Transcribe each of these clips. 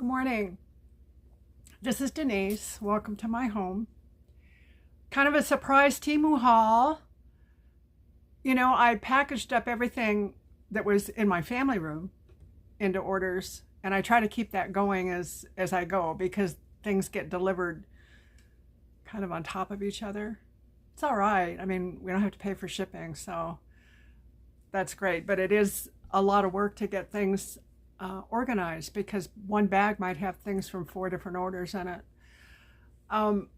Good morning. This is Denise. Welcome to my home. Kind of a surprise TEMU haul. I packaged up everything that was in my family room into orders, and I try to keep that going as I go because things get delivered kind of on top of each other. It's all right. I mean, we don't have to pay for shipping, so that's great. But it is a lot of work to get things organized because one bag might have things from 4 different orders in it. And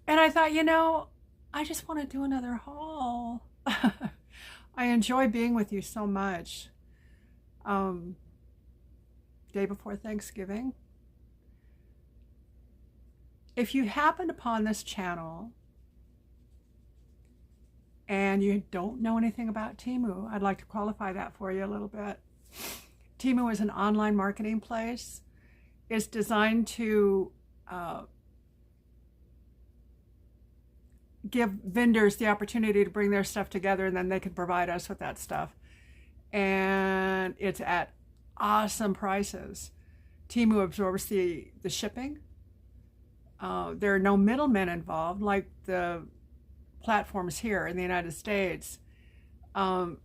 I thought, I just want to do another haul. I enjoy being with you so much. Day before Thanksgiving. If you happened upon this channel and you don't know anything about TEMU, I'd like to qualify that for you a little bit. TEMU is an online marketing place. It's designed to give vendors the opportunity to bring their stuff together, and then they can provide us with that stuff. And it's at awesome prices. TEMU absorbs the shipping. There are no middlemen involved like the platforms here in the United States. And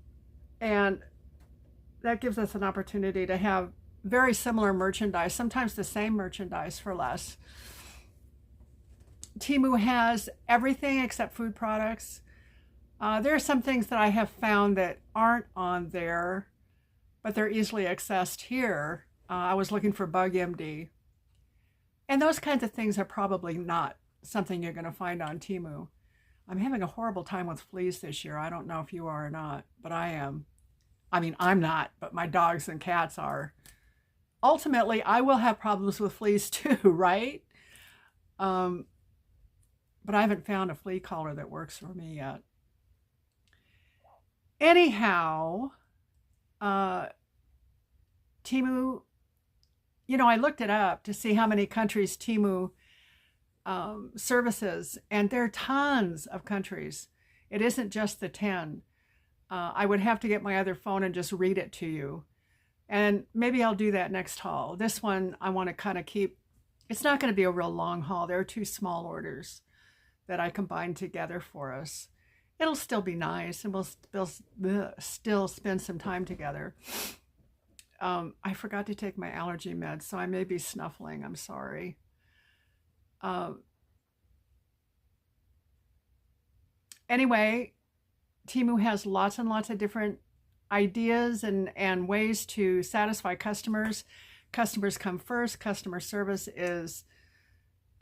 that gives us an opportunity to have very similar merchandise, sometimes the same merchandise for less. TEMU has everything except food products. There are some things that I have found that aren't on there, but they're easily accessed here. I was looking for Bug MD. And those kinds of things are probably not something you're going to find on TEMU. I'm having a horrible time with fleas this year. I don't know if you are or not, but I am. I mean, I'm not, but my dogs and cats are. Ultimately, I will have problems with fleas too, right? But I haven't found a flea collar that works for me yet. Anyhow, TEMU, I looked it up to see how many countries TEMU services, and there are tons of countries. It isn't just the 10. I would have to get my other phone and just read it to you. And maybe I'll do that next haul. This one I want to kind of keep, it's not going to be a real long haul. There are 2 small orders that I combined together for us. It'll still be nice, and we'll still spend some time together. I forgot to take my allergy meds, so I may be snuffling. I'm sorry. Anyway, TEMU has lots and lots of different ideas and ways to satisfy customers. Customers come first. Customer service is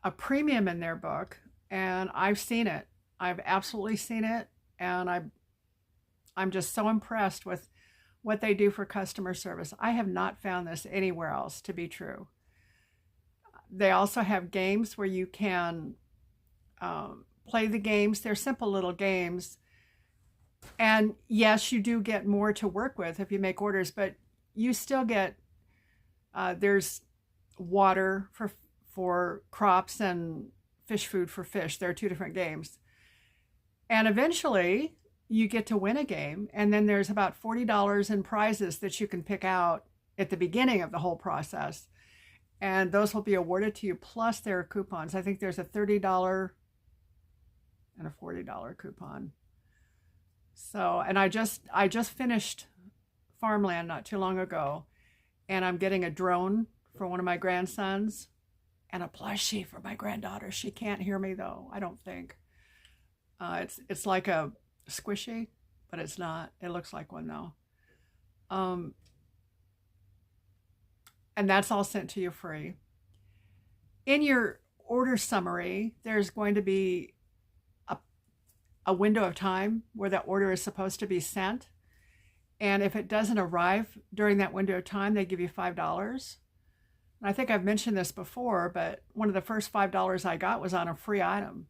a premium in their book, and I've seen it. I've absolutely seen it, and I'm just so impressed with what they do for customer service. I have not found this anywhere else to be true. They also have games where you can play the games. They're simple little games. And yes, you do get more to work with if you make orders, but you still get, there's water for crops and fish food for fish. There are 2 different games. And eventually you get to win a game. And then there's about $40 in prizes that you can pick out at the beginning of the whole process. And those will be awarded to you. Plus there are coupons. I think there's a $30 and a $40 coupon. So, and I just finished Farmland not too long ago, and I'm getting a drone for one of my grandsons and a plushie for my granddaughter. She can't hear me though, I don't think. It's like a squishy, but it's not. It looks like one though. And that's all sent to you free. In your order summary, there's going to be a window of time where that order is supposed to be sent. And if it doesn't arrive during that window of time, they give you $5. And I think I've mentioned this before, but one of the first $5 I got was on a free item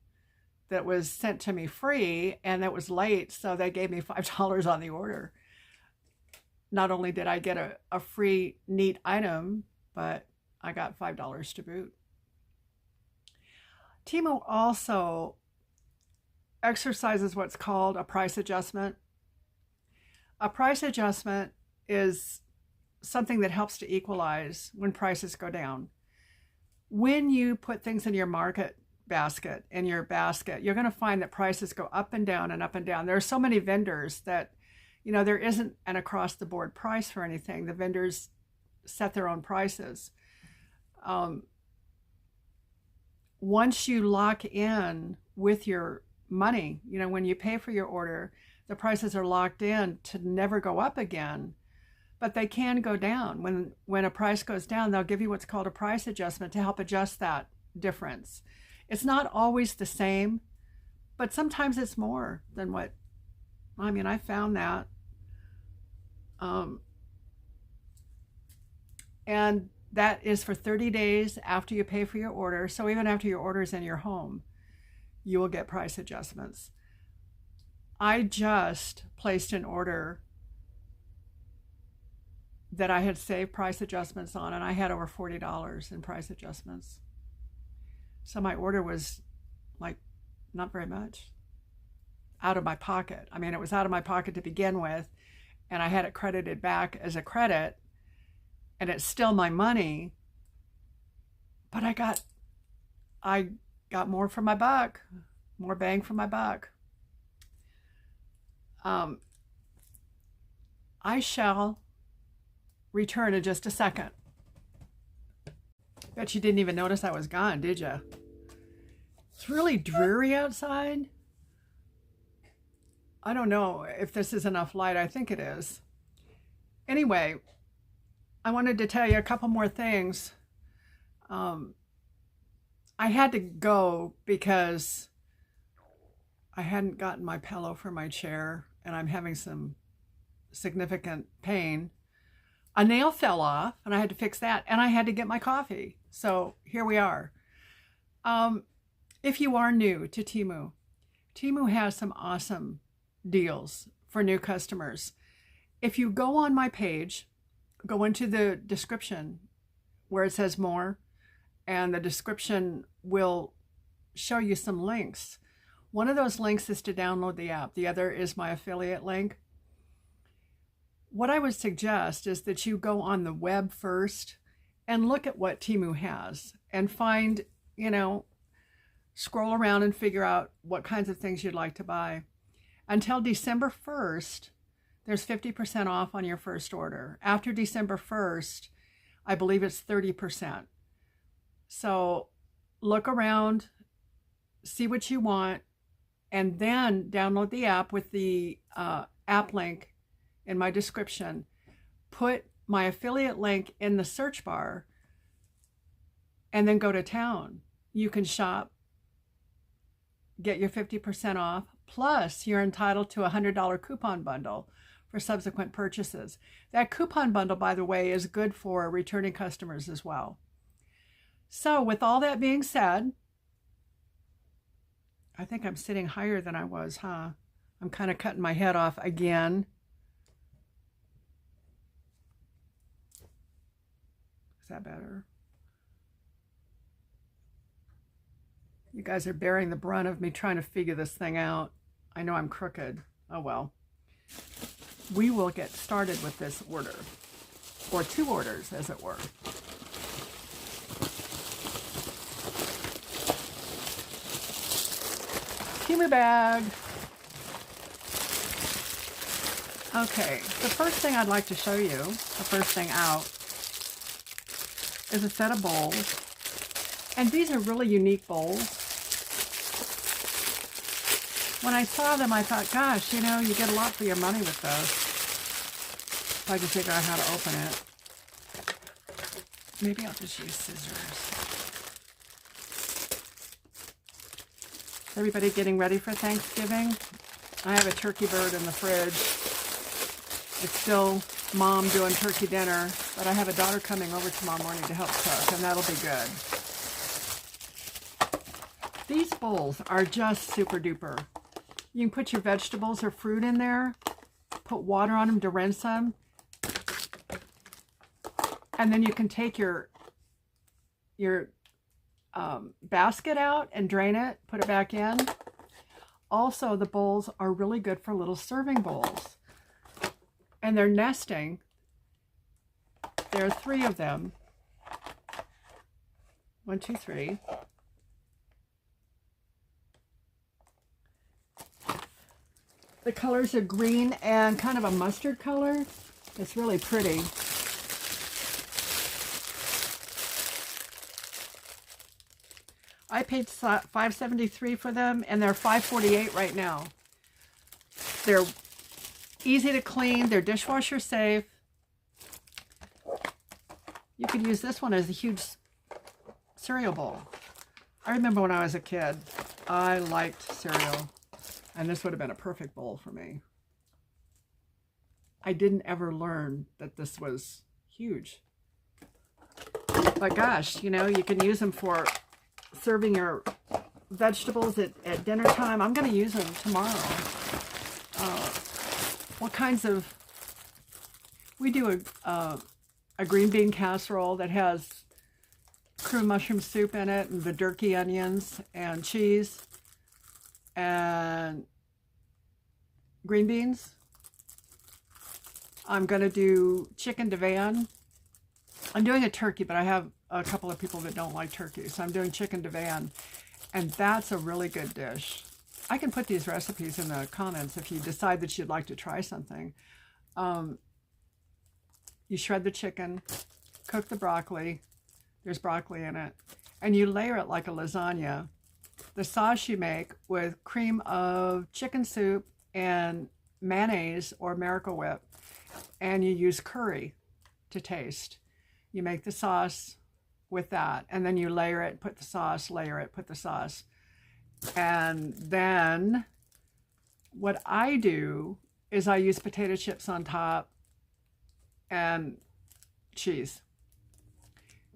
that was sent to me free, and it was late, so they gave me $5 on the order. Not only did I get a free neat item, but I got $5 to boot. TEMU also exercises what's called a price adjustment. A price adjustment is something that helps to equalize when prices go down. When you put things in your market basket, you're going to find that prices go up and down and up and down. There are so many vendors that, there isn't an across the board price for anything. The vendors set their own prices. Once you lock in with your money, when you pay for your order, the prices are locked in to never go up again, but they can go down. When a price goes down, they'll give you what's called a price adjustment to help adjust that difference. It's not always the same, but sometimes it's more than what, I found that. And that is for 30 days after you pay for your order. So even after your order is in your home, you will get price adjustments. I just placed an order that I had saved price adjustments on, and I had over $40 in price adjustments. So my order was like not very much out of my pocket. It was out of my pocket to begin with, and I had it credited back as a credit, and it's still my money, but I got more for my buck, more bang for my buck. I shall return in just a second. Bet you didn't even notice I was gone, did you? It's really dreary outside. I don't know if this is enough light. I think it is. Anyway, I wanted to tell you a couple more things. I had to go because I hadn't gotten my pillow for my chair, and I'm having some significant pain. A nail fell off, and I had to fix that, and I had to get my coffee. So here we are. If you are new to TEMU, TEMU has some awesome deals for new customers. If you go on my page, go into the description where it says more, and the description will show you some links. One of those links is to download the app. The other is my affiliate link. What I would suggest is that you go on the web first and look at what TEMU has and find, scroll around and figure out what kinds of things you'd like to buy. Until December 1st, there's 50% off on your first order. After December 1st, I believe it's 30%. So look around, see what you want, and then download the app with the app link in my description. Put my affiliate link in the search bar, and then go to town. You can shop, get your 50% off, plus you're entitled to a $100 coupon bundle for subsequent purchases. That coupon bundle, by the way, is good for returning customers as well. So with all that being said, I think I'm sitting higher than I was, huh? I'm kind of cutting my head off again. Is that better? You guys are bearing the brunt of me trying to figure this thing out. I know I'm crooked. Oh well. We will get started with this order, or two orders as it were. TEMU bag. Okay, the first thing I'd like to show you, the first thing out, is a set of bowls. And these are really unique bowls. When I saw them, I thought, gosh, you get a lot for your money with those. If I can figure out how to open it. Maybe I'll just use scissors. Is everybody getting ready for Thanksgiving? I have a turkey bird in the fridge. It's still Mom doing turkey dinner, but I have a daughter coming over tomorrow morning to help cook, and that'll be good. These bowls are just super duper. You can put your vegetables or fruit in there, put water on them to rinse them, and then you can take your basket out and drain it, put it back in. Also, the bowls are really good for little serving bowls, and they're nesting. There are 3 of them. 1, 2, 3. The colors are green and kind of a mustard color. It's really pretty. I paid $5.73 for them, and they're $5.48 right now. They're easy to clean. They're dishwasher safe. You could use this one as a huge cereal bowl. I remember when I was a kid, I liked cereal, and this would have been a perfect bowl for me. I didn't ever learn that this was huge. But gosh, you know, you can use them for serving your vegetables at dinner time. I'm going to use them tomorrow. What kinds of... We do a green bean casserole that has cream mushroom soup in it, and the durkey onions and cheese and green beans. I'm going to do chicken divan. I'm doing a turkey, but I have a couple of people that don't like turkey, so I'm doing chicken divan, and that's a really good dish. I can put these recipes in the comments if you decide that you'd like to try something. You shred the chicken, cook the broccoli. There's broccoli in it. And you layer it like a lasagna. The sauce you make with cream of chicken soup and mayonnaise or Miracle Whip. And you use curry to taste. You make the sauce with that. And then you layer it, put the sauce, layer it, put the sauce. And then what I do is I use potato chips on top and cheese.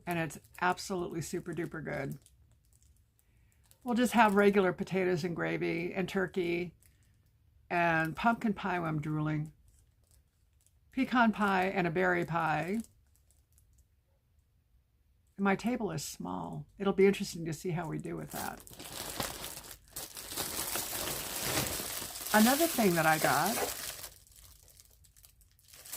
And it's absolutely super duper good. We'll just have regular potatoes and gravy and turkey and pumpkin pie when I'm drooling. Pecan pie and a berry pie. And my table is small. It'll be interesting to see how we do with that. Another thing that I got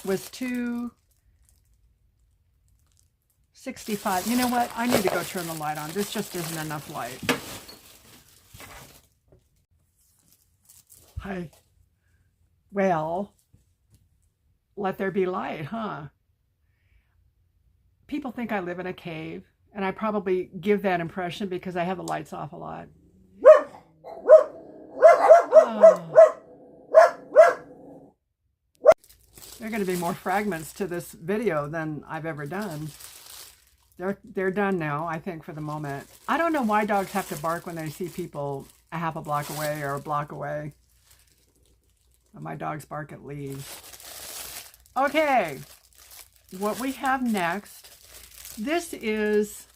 was $2.65. You know what? I need to go turn the light on. This just isn't enough light. Hi. Well, let there be light, huh? People think I live in a cave, and I probably give that impression because I have the lights off a lot. Oh. There are going to be more fragments to this video than I've ever done. They're done now, I think, for the moment. I don't know why dogs have to bark when they see people a half a block away or a block away. But my dogs bark at leaves. Okay, what we have next, this is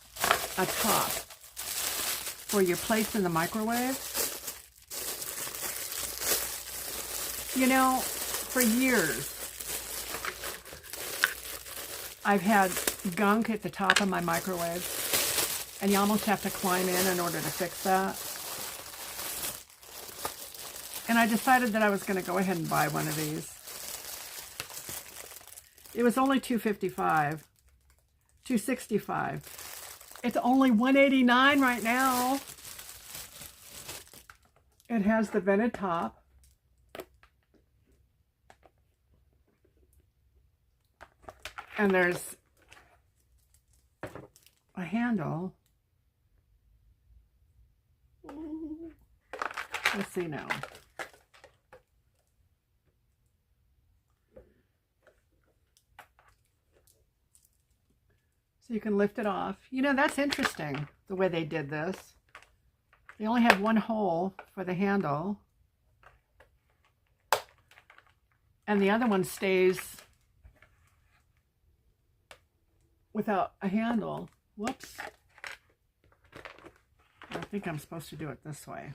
a top for your plates in the microwave. You know, for years, I've had gunk at the top of my microwave, and you almost have to climb in order to fix that. And I decided that I was going to go ahead and buy one of these. It was only $2.55, $2.65. It's only $1.89 right now. It has the vented top. And there's a handle. Let's see now. So you can lift it off. You know, that's interesting, the way they did this. They only have one hole for the handle. And the other one stays without a handle. Whoops. I think I'm supposed to do it this way.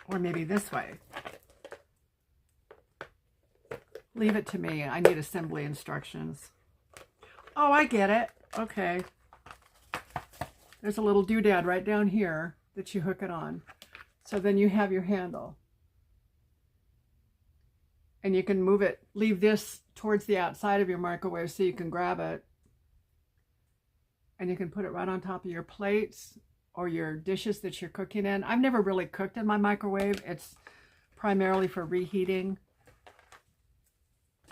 Or maybe this way. Leave it to me. I need assembly instructions. Oh, I get it. Okay. There's a little doodad right down here that you hook it on. So then you have your handle. And you can move it, leave this towards the outside of your microwave so you can grab it. And you can put it right on top of your plates or your dishes that you're cooking in. I've never really cooked in my microwave. It's primarily for reheating.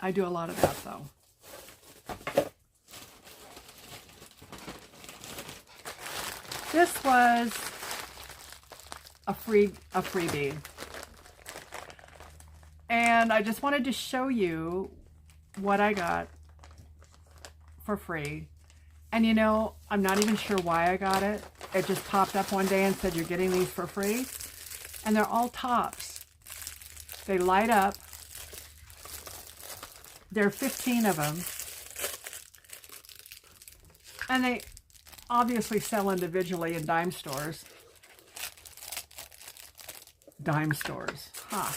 I do a lot of that though. This was a freebie. And I just wanted to show you what I got for free. And you know, I'm not even sure why I got it. It just popped up one day and said, you're getting these for free. And they're all tops. They light up. There are 15 of them. And they obviously sell individually in dime stores. Dime stores, huh?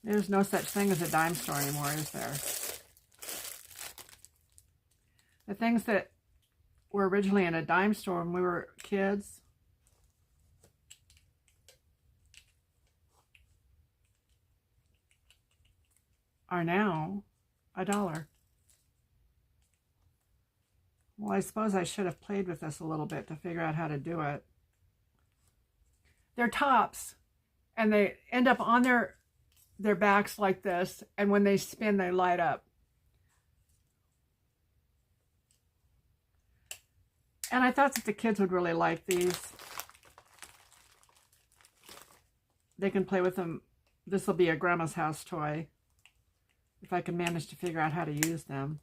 There's no such thing as a dime store anymore, is there? The things that were originally in a dime store when we were kids are now $1. Well, I suppose I should have played with this a little bit to figure out how to do it. They're tops, and they end up on their backs like this, and when they spin, they light up. And I thought that the kids would really like these. They can play with them. This will be a grandma's house toy, if I can manage to figure out how to use them.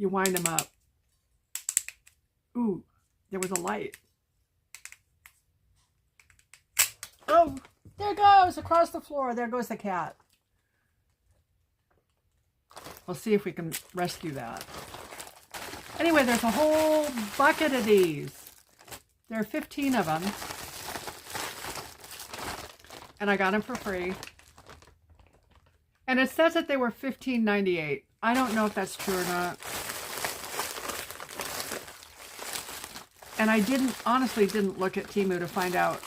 You wind them up. Ooh, there was a light. Oh, there it goes across the floor. There goes the cat. We'll see if we can rescue that. Anyway, there's a whole bucket of these. There are 15 of them. And I got them for free. And it says that they were $15.98. I don't know if that's true or not. And I honestly didn't look at TEMU to find out,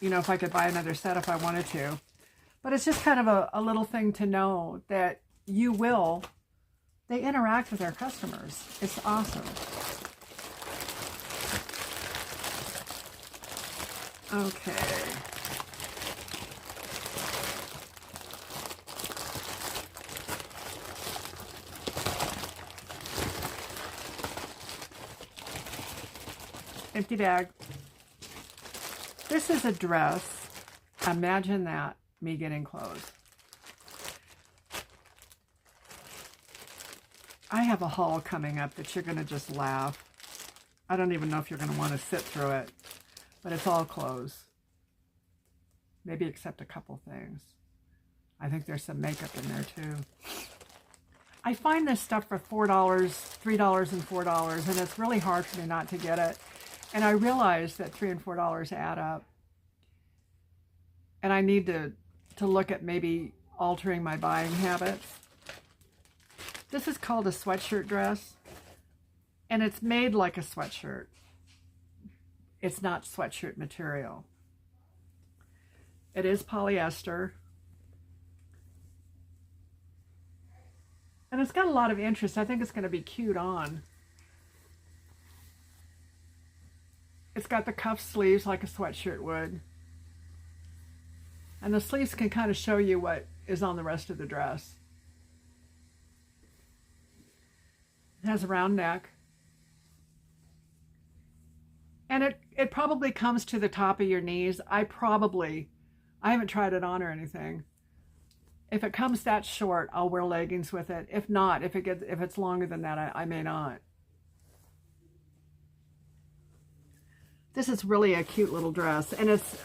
you know, if I could buy another set if I wanted to. But it's just kind of a little thing to know that they interact with their customers. It's awesome. Okay. Empty bag. This is a dress. Imagine that, me getting clothes. I have a haul coming up that you're going to just laugh. I don't even know if you're going to want to sit through it, but it's all clothes. Maybe except a couple things. I think there's some makeup in there too. I find this stuff for $4, $3 and $4, and it's really hard for me not to get it. And I realize that $3 and $4 add up. And I need to look at maybe altering my buying habits. This is called a sweatshirt dress, and it's made like a sweatshirt. It's not sweatshirt material. It is polyester. And it's got a lot of interest. I think it's going to be cute on. It's got the cuff sleeves like a sweatshirt would. And the sleeves can kind of show you what is on the rest of the dress. It has a round neck. And it probably comes to the top of your knees. I haven't tried it on or anything. If it comes that short, I'll wear leggings with it. If not, if it's longer than that, I may not. This is really a cute little dress, and it's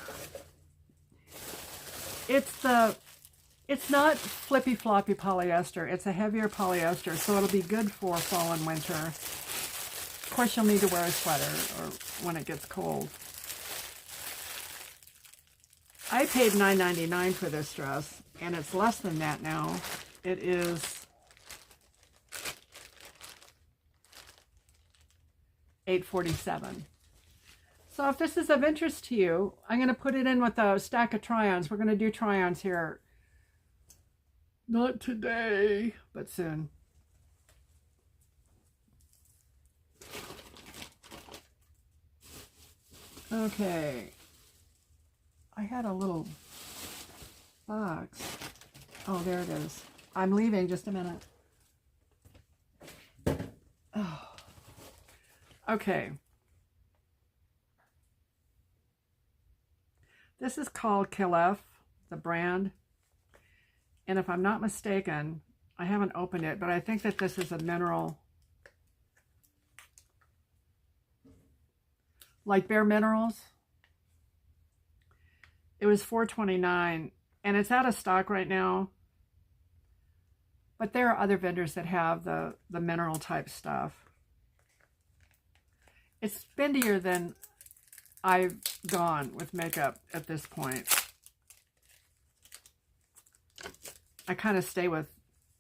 not flippy floppy polyester. It's a heavier polyester, so it'll be good for fall and winter. Of course, you'll need to wear a sweater or when it gets cold. I paid $9.99 for this dress, and it's less than that now. It is $8.47. So if this is of interest to you, I'm going to put it in with a stack of try-ons. We're going to do try-ons here. Not today, but soon. Okay. I had a little box. Oh, there it is. I'm leaving, just a minute. Oh. Okay. This is called Kilef, the brand. And if I'm not mistaken, I haven't opened it, but I think that this is a mineral, like Bare Minerals. It was $4.29, and it's out of stock right now. But there are other vendors that have the mineral type stuff. It's spendier than I've gone with makeup at this point. I kind of stay with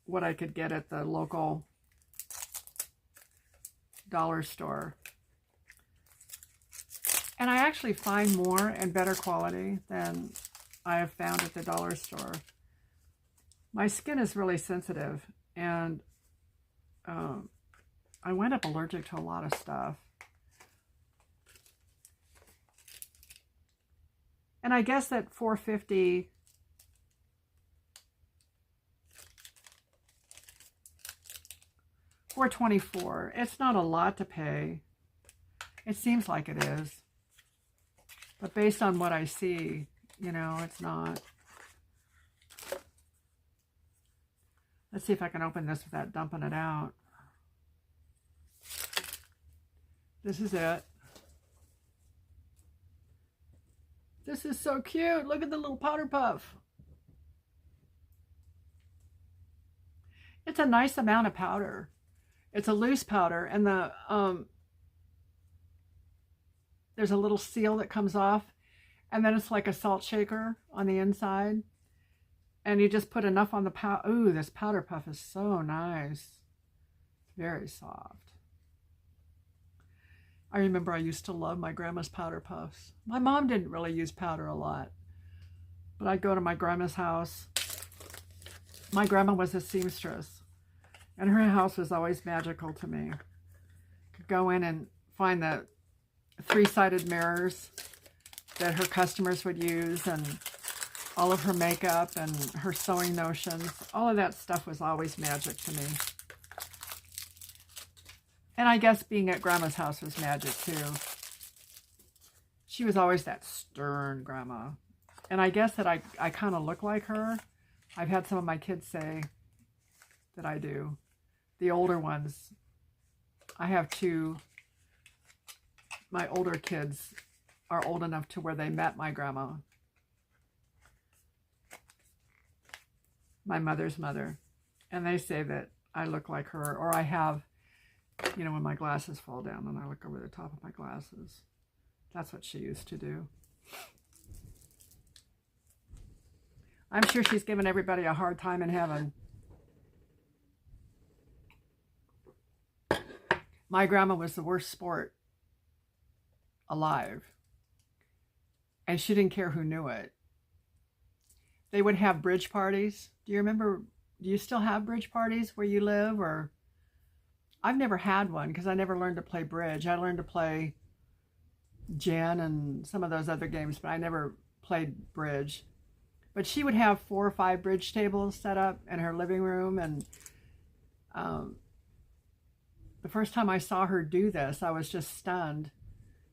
what I could get at the local dollar store. And I actually find more and better quality than I have found at the dollar store. My skin is really sensitive, and I went up allergic to a lot of stuff. And I guess that $4.50 $4.24, it's not a lot to pay. It seems like it is. But based on what I see, you know, it's not. Let's see if I can open this without dumping it out. This is it. This is so cute. Look at the little powder puff. It's a nice amount of powder. It's a loose powder, and there's a little seal that comes off, and then it's like a salt shaker on the inside. And you just put enough on the powder. Ooh, this powder puff is so nice. Very soft. I remember I used to love my grandma's powder puffs. My mom didn't really use powder a lot, but I'd go to my grandma's house. My grandma was a seamstress, and her house was always magical to me. Could go in and find the three-sided mirrors that her customers would use, and all of her makeup and her sewing notions. All of that stuff was always magic to me. And I guess being at Grandma's house was magic too. She was always that stern grandma. And I guess that I kind of look like her. I've had some of my kids say that I do. The older ones. I have two. My older kids are old enough to where they met my grandma. My mother's mother. And they say that I look like her, or I have, you know, when my glasses fall down and I look over the top of my glasses. That's what she used to do. I'm sure she's given everybody a hard time in heaven. My grandma was the worst sport alive. And she didn't care who knew it. They would have bridge parties. Do you remember, do you still have bridge parties where you live? Or I've never had one because I never learned to play bridge. I learned to play gin and some of those other games, but I never played bridge. But she would have 4 or 5 bridge tables set up in her living room. And the first time I saw her do this, I was just stunned.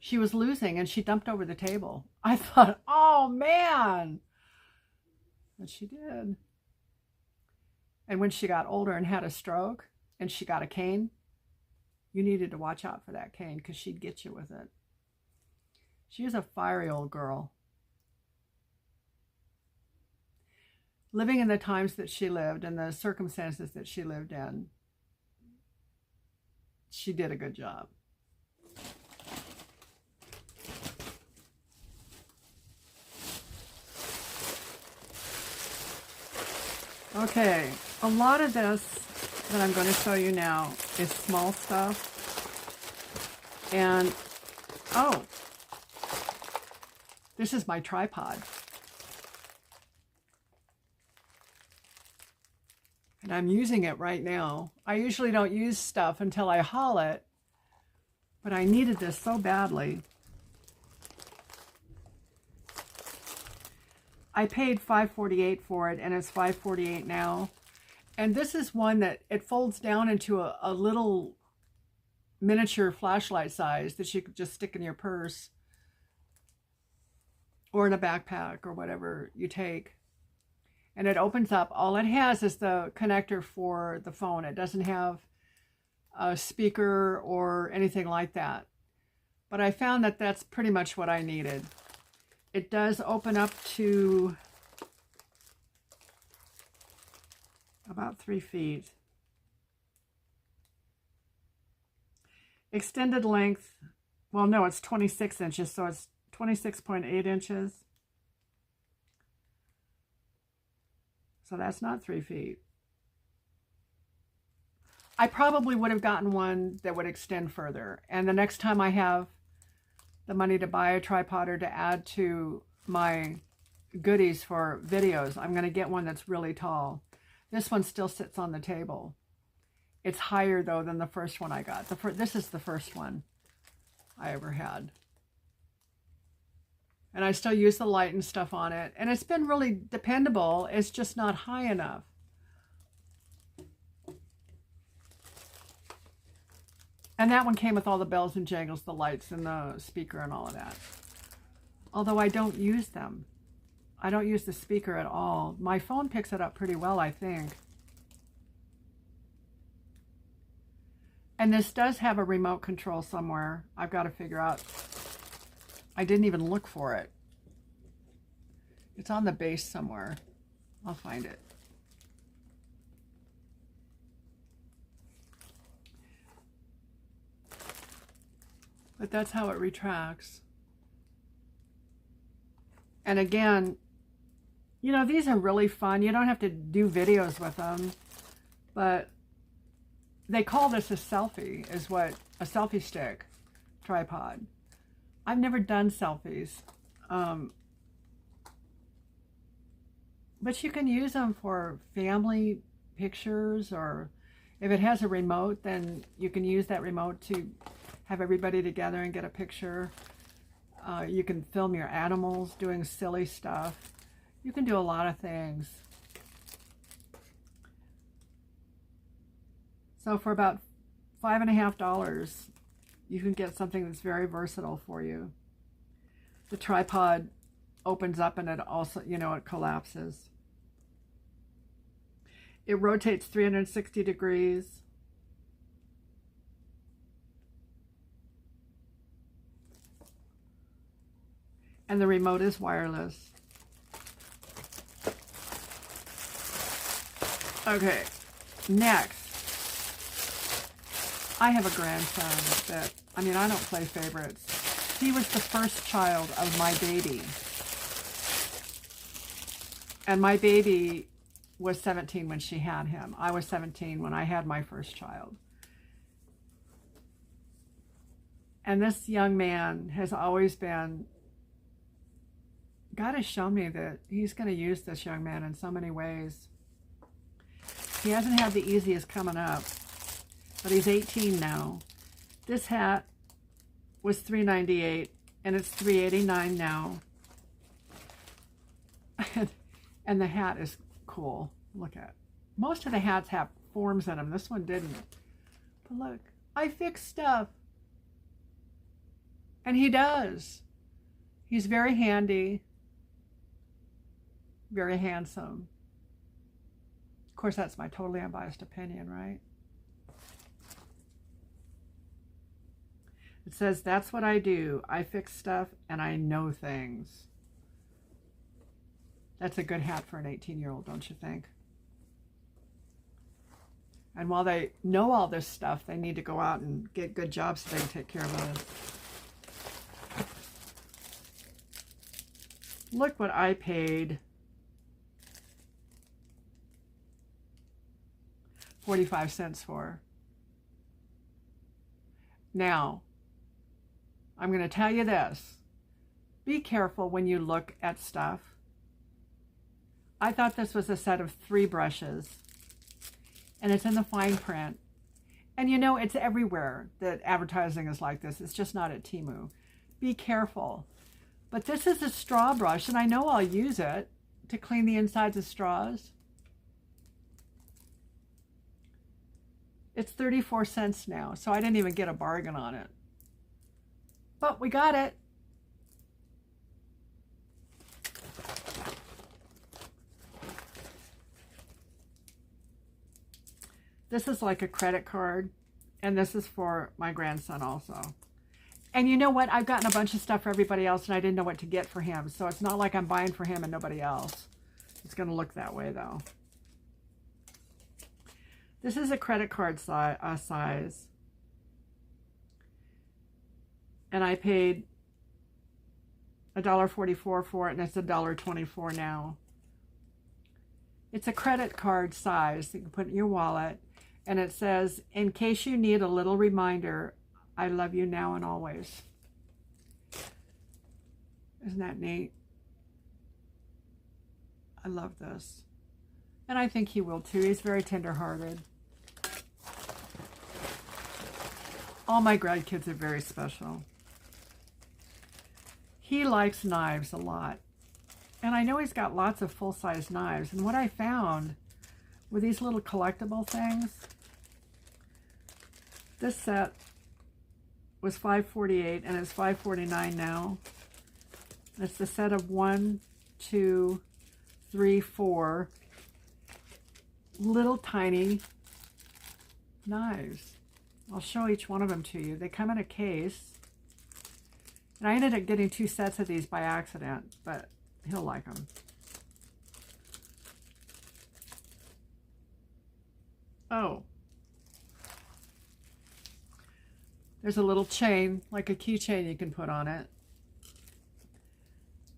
She was losing and she dumped over the table. I thought, oh man. But she did. And when she got older and had a stroke and she got a cane, you needed to watch out for that cane because she'd get you with it. She was a fiery old girl. Living in the times that she lived and the circumstances that she lived in, she did a good job. Okay, a lot of this that I'm going to show you now is small stuff. And, oh, this is my tripod. And I'm using it right now. I usually don't use stuff until I haul it, but I needed this so badly. I paid $5.48 for it, and it's $5.48 now. And this is one that it folds down into a little miniature flashlight size that you could just stick in your purse or in a backpack or whatever you take. And it opens up. All it has is the connector for the phone. It doesn't have a speaker or anything like that. But I found that that's pretty much what I needed. It does open up to about 3 feet. Extended length, well, no, it's 26 inches, so it's 26.8 inches. So that's not 3 feet. I probably would have gotten one that would extend further. And the next time I have the money to buy a tripod or to add to my goodies for videos, I'm going to get one that's really tall. This one still sits on the table. It's higher, though, than the first one I got. This is the first one I ever had. And I still use the light and stuff on it. And it's been really dependable. It's just not high enough. And that one came with all the bells and jangles, the lights and the speaker and all of that. Although I don't use them. I don't use the speaker at all. My phone picks it up pretty well, I think. And this does have a remote control somewhere. I've got to figure out. I didn't even look for it. It's on the base somewhere. I'll find it. But that's how it retracts. And again, you know, these are really fun. You don't have to do videos with them, but they call this a selfie, is what a selfie stick tripod. I've never done selfies, but you can use them for family pictures, or if it has a remote, then you can use that remote to have everybody together and get a picture. You can film your animals doing silly stuff. You can do a lot of things. So for about $5.50, you can get something that's very versatile for you. The tripod opens up and it also, you know, it collapses. It rotates 360 degrees. And the remote is wireless. Okay, next. I have a grandson that, I mean, I don't play favorites. He was the first child of my baby. And my baby was 17 when she had him. I was 17 when I had my first child. And this young man has always been, God has shown me that he's going to use this young man in so many ways. He hasn't had the easiest coming up, but he's 18 now. This hat was $3.98 and it's $3.89 now. And the hat is cool. Look at it. Most of the hats have forms in them. This one didn't. But look, I fix stuff. And he does. He's very handy. Very handsome. Of course, that's my totally unbiased opinion, right? It says, that's what I do. I fix stuff and I know things. That's a good hat for an 18-year-old, don't you think? And while they know all this stuff, they need to go out and get good jobs so they can take care of others. Look what I paid. 45 cents for. Now, I'm going to tell you this. Be careful when you look at stuff. I thought this was a set of 3 brushes, and it's in the fine print. And you know, it's everywhere that advertising is like this. It's just not at TEMU. Be careful. But this is a straw brush, and I know I'll use it to clean the insides of straws. It's 34 cents now, so I didn't even get a bargain on it. But we got it. This is like a credit card, and this is for my grandson also. And you know what? I've gotten a bunch of stuff for everybody else, and I didn't know what to get for him. So it's not like I'm buying for him and nobody else. It's going to look that way, though. This is a credit card size. And I paid $1.44 for it, and it's $1.24 now. It's a credit card size that you can put in your wallet. And it says, in case you need a little reminder, I love you now and always. Isn't that neat? I love this. And I think he will too. He's very tender-hearted. All my grandkids are very special. He likes knives a lot. And I know he's got lots of full-size knives. And what I found with these little collectible things, this set was $5.48 and it's $5.49 now. It's the set of 1, 2, 3, 4 little tiny knives. I'll show each one of them to you. They come in a case. And I ended up getting 2 sets of these by accident, but he'll like them. Oh. There's a little chain, like a keychain you can put on it.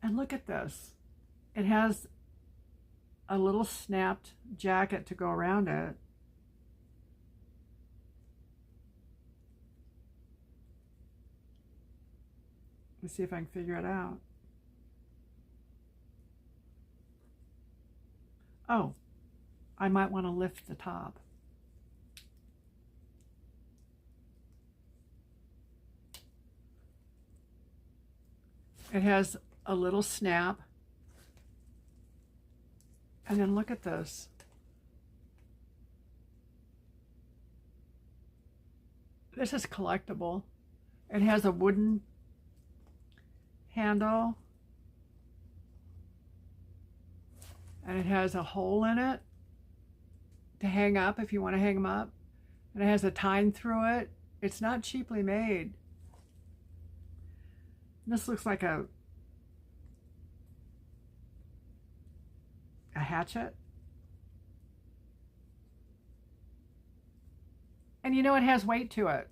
And look at this. It has a little snapped jacket to go around it. Let's see if I can figure it out. Oh, I might want to lift the top. It has a little snap. And then look at this. This is collectible. It has a wooden handle. And it has a hole in it to hang up if you want to hang them up. And it has a tine through it. It's not cheaply made. This looks like a hatchet. And you know, it has weight to it.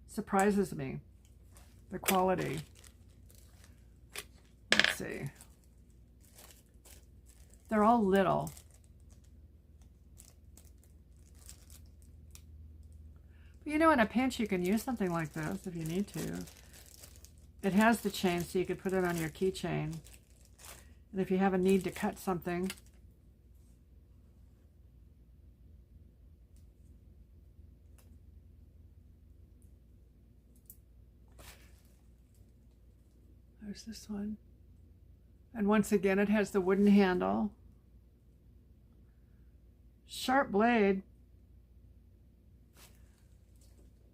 Surprises me, the quality. Let's see. They're all little. But you know, in a pinch, you can use something like this if you need to. It has the chain, so you could put it on your keychain. And if you have a need to cut something, there's this one. And once again, it has the wooden handle. Sharp blade.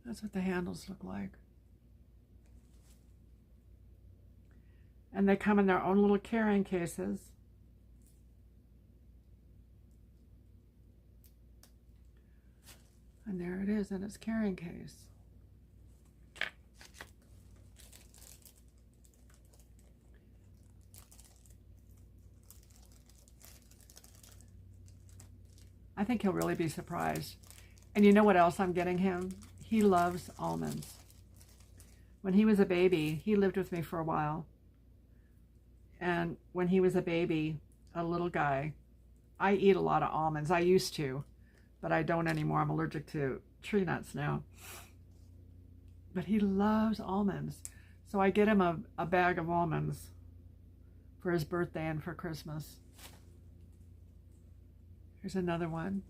That's what the handles look like. And they come in their own little carrying cases. And there it is in its carrying case. I think he'll really be surprised. And you know what else I'm getting him? He loves almonds. When he was a baby, he lived with me for a while. And when he was a baby, a little guy, I eat a lot of almonds. I used to, but I don't anymore. I'm allergic to tree nuts now. But he loves almonds. So I get him a bag of almonds for his birthday and for Christmas. Here's another one.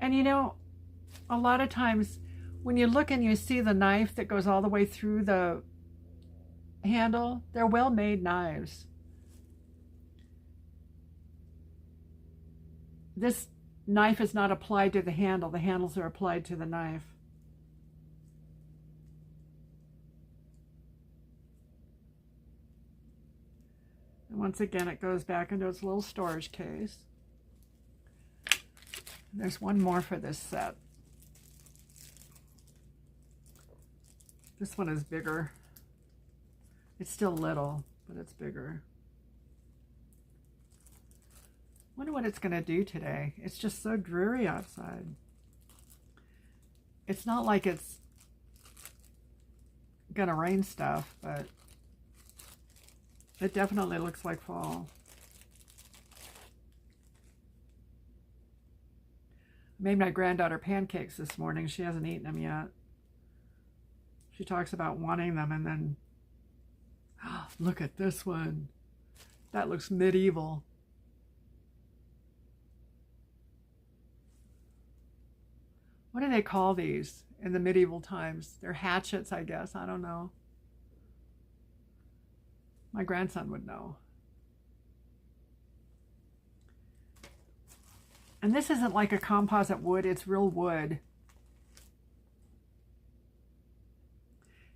And you know, a lot of times when you look and you see the knife that goes all the way through the handle, they're well-made knives. This knife is not applied to the handle. The handles are applied to the knife. And once again, it goes back into its little storage case. There's one more for this set. This one is bigger. It's still little, but it's bigger. Wonder what it's going to do today. It's just so dreary outside. It's not like it's going to rain stuff, but it definitely looks like fall. I made my granddaughter pancakes this morning. She hasn't eaten them yet. She talks about wanting them, and then, oh, look at this one. That looks medieval. What do they call these in the medieval times? They're hatchets, I guess. I don't know. My grandson would know. And this isn't like a composite wood, it's real wood.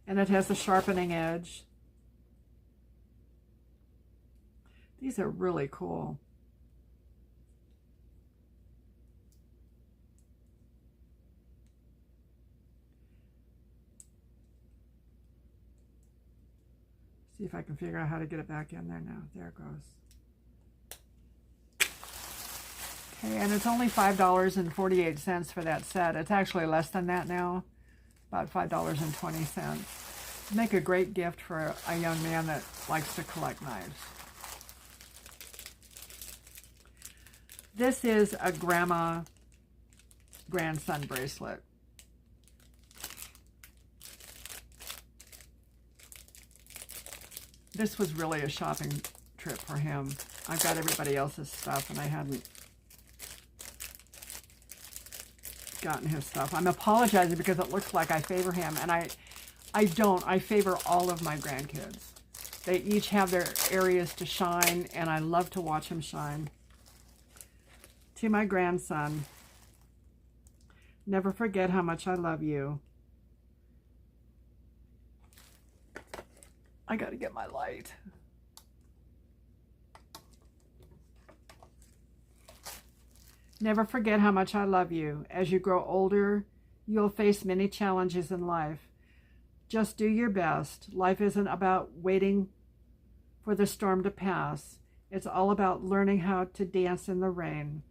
And it has a sharpening edge. These are really cool. See if I can figure out how to get it back in there now. There it goes. Okay, and it's only $5.48 for that set. It's actually less than that now, about $5.20. Make a great gift for a young man that likes to collect knives. This is a grandma-grandson bracelet. This was really a shopping trip for him. I've got everybody else's stuff, and I hadn't gotten his stuff. I'm apologizing because it looks like I favor him, and I don't. I favor all of my grandkids. They each have their areas to shine, and I love to watch them shine. To my grandson, never forget how much I love you. I gotta get my light. Never forget how much I love you. As you grow older, you'll face many challenges in life. Just do your best. Life isn't about waiting for the storm to pass. It's all about learning how to dance in the rain.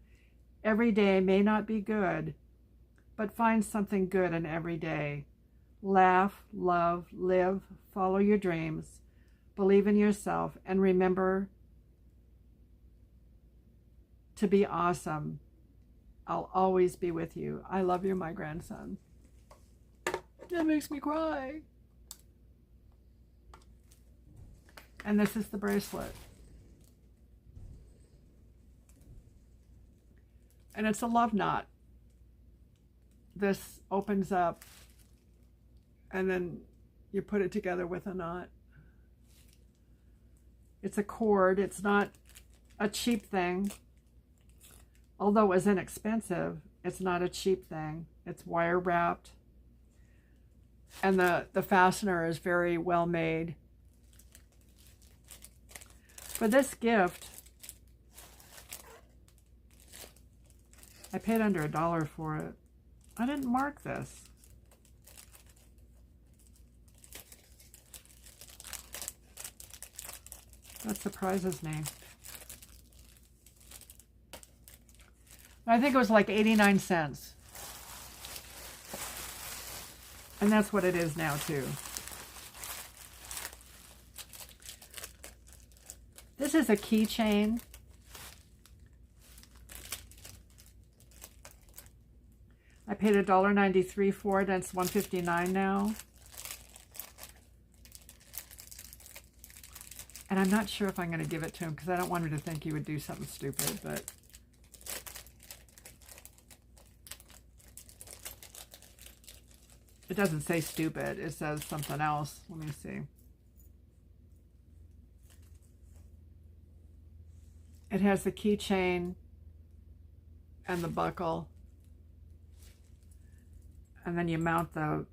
Every day may not be good, but find something good in every day. Laugh, love, live, follow your dreams, believe in yourself, and remember to be awesome. I'll always be with you. I love you, my grandson. That makes me cry. And this is the bracelet. And it's a love knot. This opens up, and then you put it together with a knot. It's a cord. It's not a cheap thing. Although it was inexpensive, it's not a cheap thing. It's wire wrapped. And the fastener is very well made. For this gift, I paid under $1 for it. I didn't mark this. That surprises me. I think it was like 89 cents. And that's what it is now too. This is a keychain. I paid $1.93 for it, and it's $1.59 now. And I'm not sure if I'm going to give it to him because I don't want him to think he would do something stupid, but it doesn't say stupid. It says something else. Let me see. It has the keychain and the buckle. And then you mount the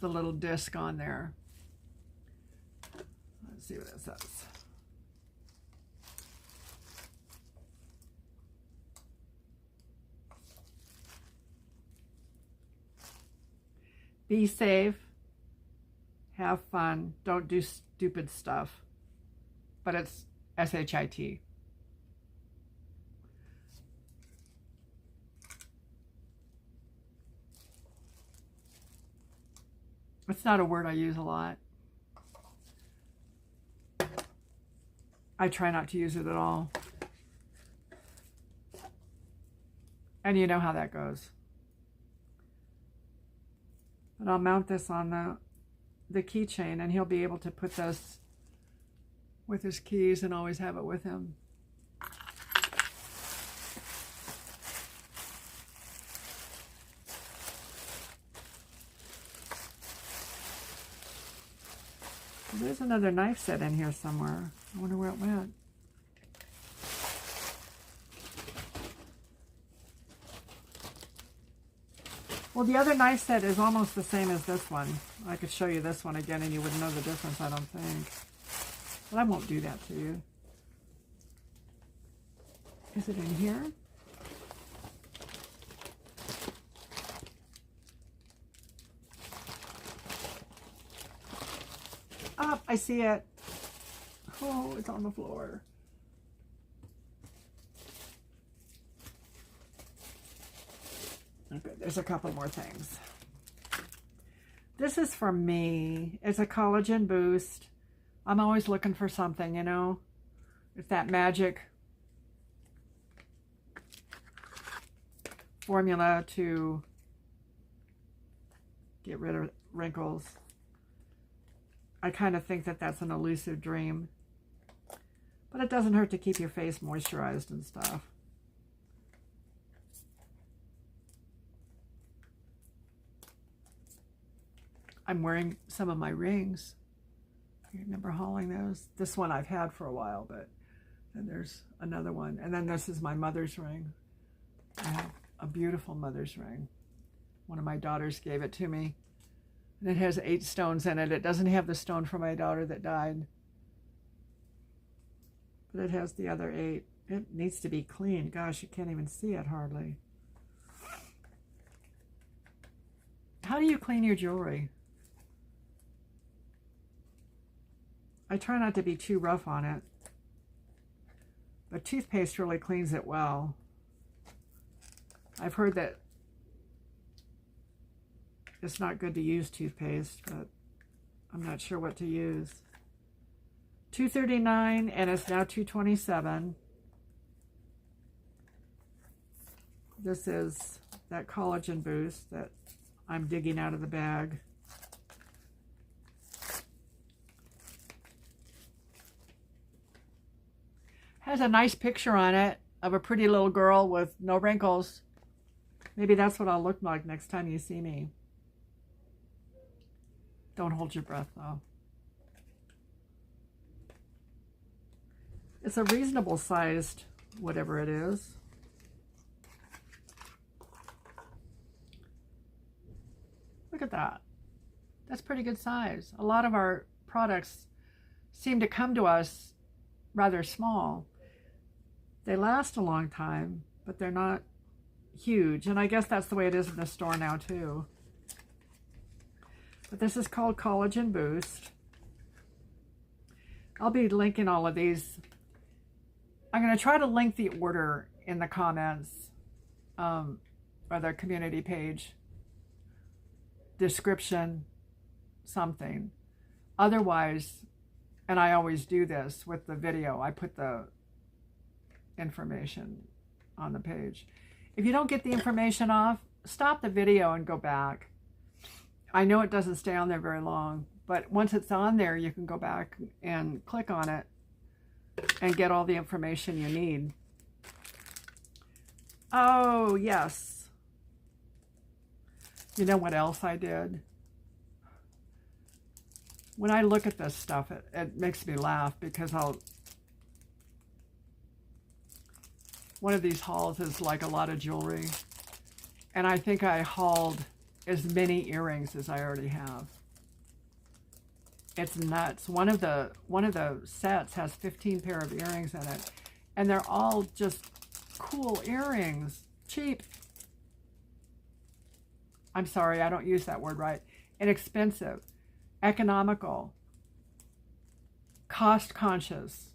little disc on there. Let's see what it says. Be safe. Have fun. Don't do stupid stuff. But it's SHIT. It's not a word I use a lot. I try not to use it at all. And you know how that goes. But I'll mount this on the keychain, and he'll be able to put this with his keys and always have it with him. There's another knife set in here somewhere. I wonder where it went. Well, the other knife set is almost the same as this one. I could show you this one again and you wouldn't know the difference, I don't think. But I won't do that to you. Is it in here? Oh, I see it. Oh, it's on the floor. Okay, there's a couple more things. This is for me. It's a collagen boost. I'm always looking for something, you know. It's that magic formula to get rid of wrinkles. I kind of think that that's an elusive dream. But it doesn't hurt to keep your face moisturized and stuff. I'm wearing some of my rings. I remember hauling those. This one I've had for a while, but then there's another one. And then this is my mother's ring. I have a beautiful mother's ring. One of my daughters gave it to me. And it has 8 stones in it. It doesn't have the stone for my daughter that died. But it has the other 8. It needs to be clean. Gosh, you can't even see it hardly. How do you clean your jewelry? I try not to be too rough on it. But toothpaste really cleans it well. I've heard that it's not good to use toothpaste, but I'm not sure what to use. $2.39 and it's now $2.27. This is that collagen boost that I'm digging out of the bag. Has a nice picture on it of a pretty little girl with no wrinkles. Maybe that's what I'll look like next time you see me. Don't hold your breath, though. It's a reasonable sized, whatever it is. Look at that. That's pretty good size. A lot of our products seem to come to us rather small. They last a long time, but they're not huge. And I guess that's the way it is in the store now, too. But this is called Collagen Boost. I'll be linking all of these. I'm going to try to link the order in the comments or the community page, description, something. Otherwise, And I always do this with the video. I put the information on the page. If you don't get the information off, stop the video and go back. I know it doesn't stay on there very long, but once it's on there, you can go back and click on it and get all the information you need. Oh, yes. You know what else I did? When I look at this stuff, it makes me laugh because one of these hauls is like a lot of jewelry. And I think I hauled as many earrings as I already have. It's nuts. One of the sets has 15 pair of earrings in it. And they're all just cool earrings. Cheap. I'm sorry, I don't use that word right. Inexpensive. Economical. Cost conscious.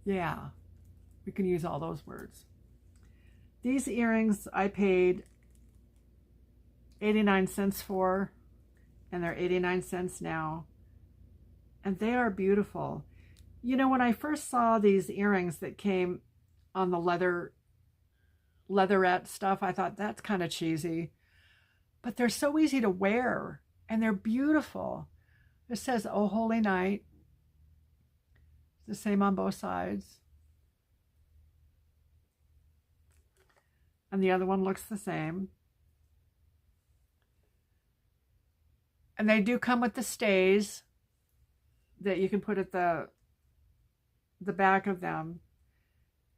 Yeah, we can use all those words. These earrings I paid 89 cents for, and they're 89 cents now. And they are beautiful. You know, when I first saw these earrings that came on the leatherette stuff, I thought that's kind of cheesy. But they're so easy to wear, and they're beautiful. It says, "Oh Holy Night." The same on both sides. And the other one looks the same. And they do come with the stays that you can put at the back of them.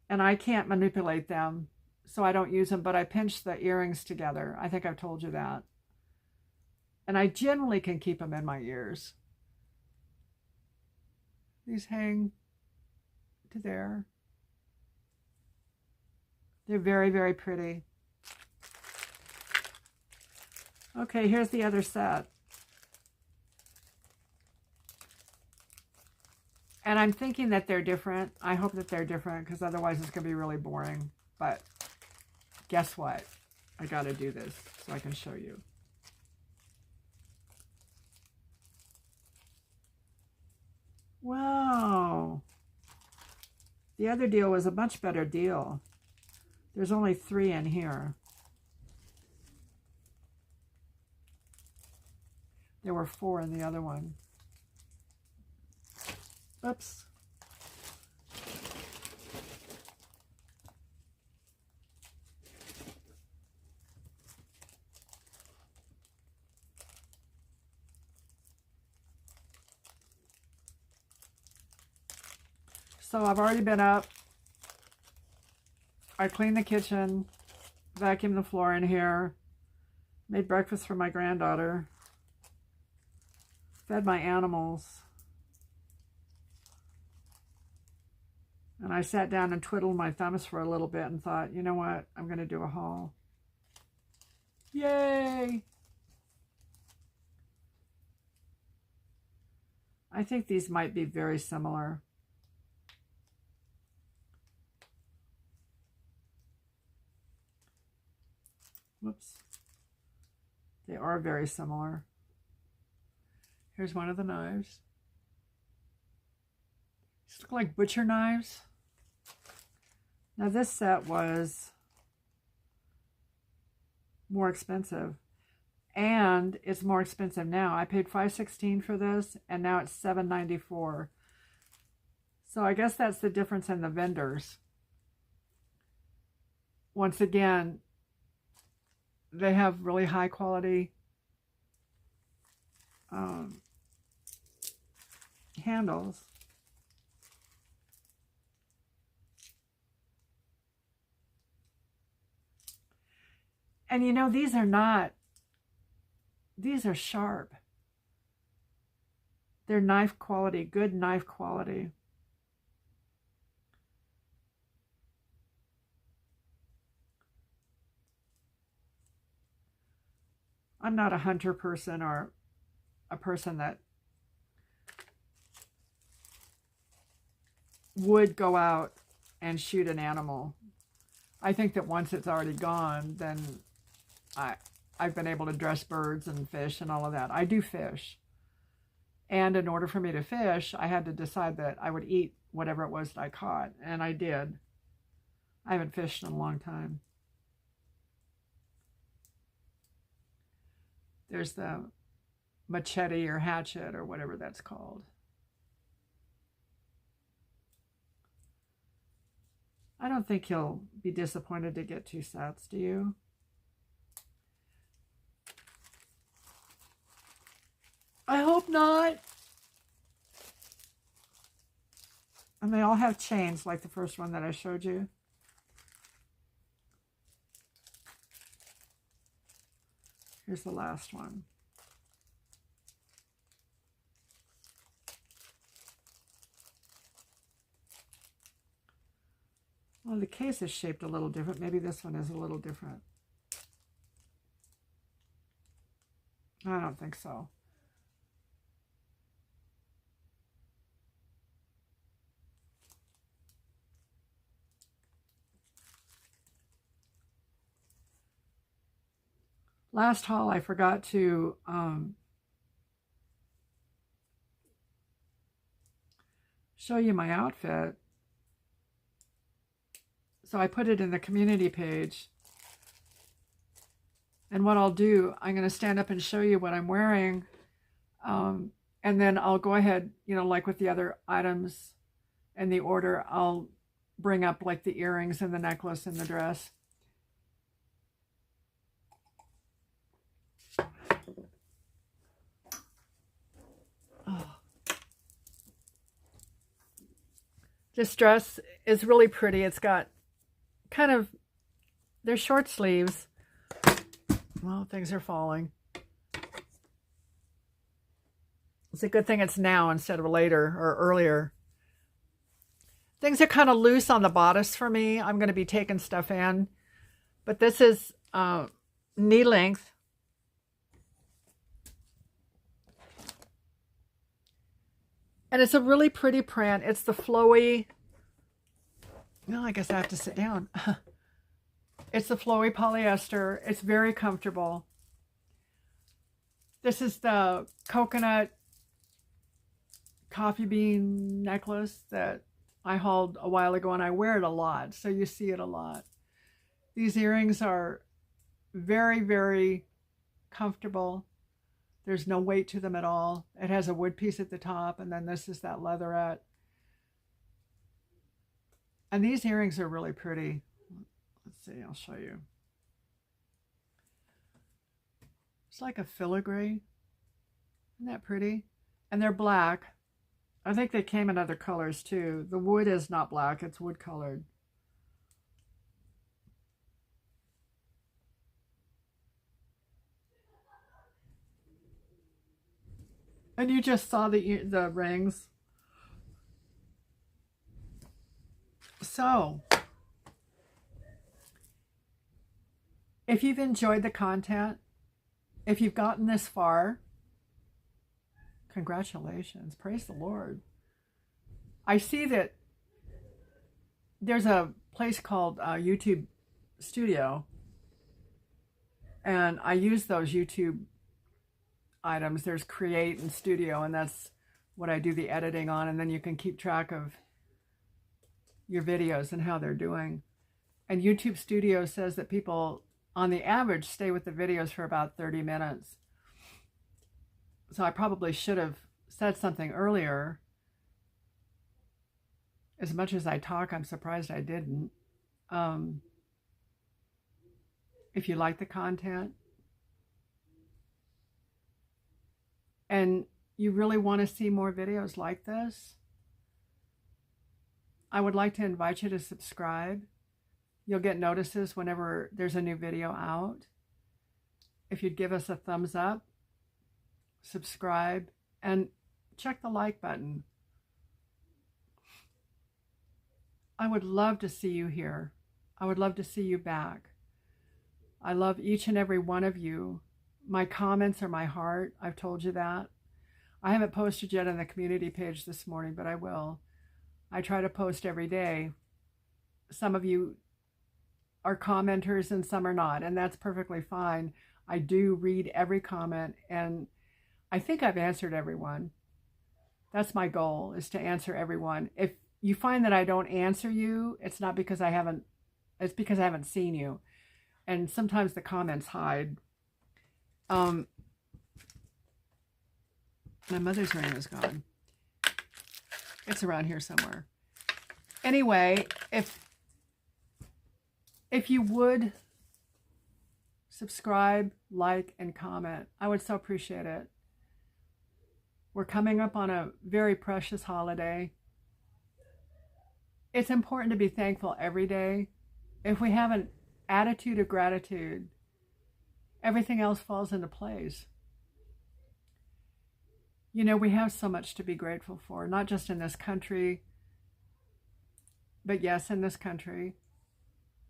And I can't manipulate them, so I don't use them, but I pinch the earrings together. I think I've told you that. And I generally can keep them in my ears. These hang to there. They're very, very pretty. Okay, here's the other set. And I'm thinking that they're different. I hope that they're different because otherwise it's going to be really boring. But guess what? I got to do this so I can show you. Wow. The other deal was a much better deal. There's only 3 in here. There were 4 in the other one. Oops. So I've already been up. I cleaned the kitchen, vacuumed the floor in here, made breakfast for my granddaughter, fed my animals, and I sat down and twiddled my thumbs for a little bit and thought, you know what, I'm going to do a haul. Yay! I think these might be very similar. Whoops. They are very similar. Here's one of the knives. These look like butcher knives. Now this set was more expensive. And it's more expensive now. I paid $5.16 for this, and now it's $7.94. So I guess that's the difference in the vendors. Once again, they have really high quality handles. And you know, these are sharp. They're knife quality, good knife quality. I'm not a hunter person or a person that would go out and shoot an animal. I think that once it's already gone, then I've been able to dress birds and fish and all of that. I do fish. And in order for me to fish, I had to decide that I would eat whatever it was that I caught. And I did. I haven't fished in a long time. There's the machete or hatchet or whatever that's called. I don't think he'll be disappointed to get 2 sets, do you? I hope not. And they all have chains like the first one that I showed you. Here's the last one. Well, the case is shaped a little different. Maybe this one is a little different. I don't think so. Last haul, I forgot to show you my outfit. So I put it in the community page. And what I'll do, I'm going to stand up and show you what I'm wearing. And then I'll go ahead, you know, like with the other items in the order, I'll bring up like the earrings and the necklace and the dress. Oh. This dress is really pretty. It's got kind of, they're short sleeves. Well, things are falling. It's a good thing it's now instead of later or earlier. Things are kind of loose on the bodice for me. I'm going to be taking stuff in. But this is knee length. And it's a really pretty print. It's the flowy, well, I guess I have to sit down. It's the flowy polyester. It's very comfortable. This is the coconut coffee bean necklace that I hauled a while ago, and I wear it a lot, so you see it a lot. These earrings are very, very comfortable. There's no weight to them at all. It has a wood piece at the top, and then this is that leatherette. And these earrings are really pretty. Let's see, I'll show you. It's like a filigree. Isn't that pretty? And they're black. I think they came in other colors too. The wood is not black, it's wood colored. And you just saw the rings. So, if you've enjoyed the content, if you've gotten this far, congratulations. Praise the Lord. I see that there's a place called YouTube Studio, and I use those YouTube items. There's Create and Studio, and that's what I do the editing on, and then you can keep track of your videos and how they're doing. And YouTube Studio says that people, on the average, stay with the videos for about 30 minutes. So I probably should have said something earlier. As much as I talk, I'm surprised I didn't. If you like the content and you really want to see more videos like this, I would like to invite you to subscribe. You'll get notices whenever there's a new video out. If you'd give us a thumbs up, subscribe, and check the like button. I would love to see you here. I would love to see you back. I love each and every one of you. My comments are my heart. I've told you that. I haven't posted yet on the community page this morning, but I will. I try to post every day. Some of you are commenters and some are not, and that's perfectly fine. I do read every comment, and I think I've answered everyone. That's my goal, is to answer everyone. If you find that I don't answer you, it's not because it's because I haven't seen you. And sometimes the comments hide. My mother's ring is gone. It's around here somewhere. Anyway, if you would subscribe, like, and comment, I would so appreciate it. We're coming up on a very precious holiday. It's important to be thankful every day. If we have an attitude of gratitude, everything else falls into place. You know, we have so much to be grateful for, not just in this country, but yes, in this country,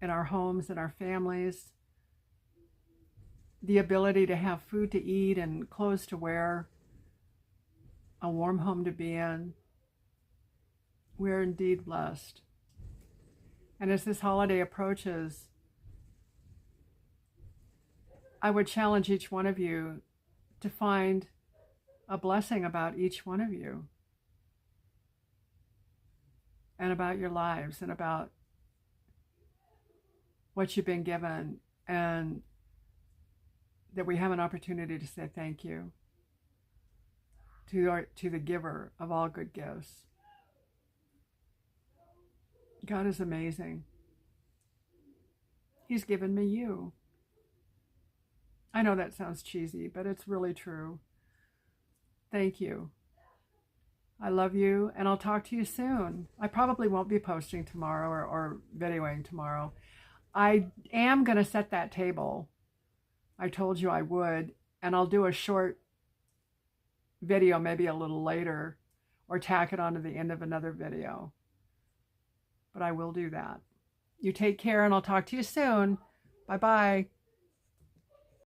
in our homes, in our families, the ability to have food to eat and clothes to wear, a warm home to be in. We're indeed blessed. And as this holiday approaches, I would challenge each one of you to find a blessing about each one of you and about your lives and about what you've been given, and that we have an opportunity to say thank you to the giver of all good gifts. God is amazing. He's given me you. I know that sounds cheesy, but it's really true. Thank you. I love you, and I'll talk to you soon. I probably won't be posting tomorrow or videoing tomorrow. I am going to set that table. I told you I would, and I'll do a short video maybe a little later, or tack it onto the end of another video. But I will do that. You take care, and I'll talk to you soon. Bye-bye.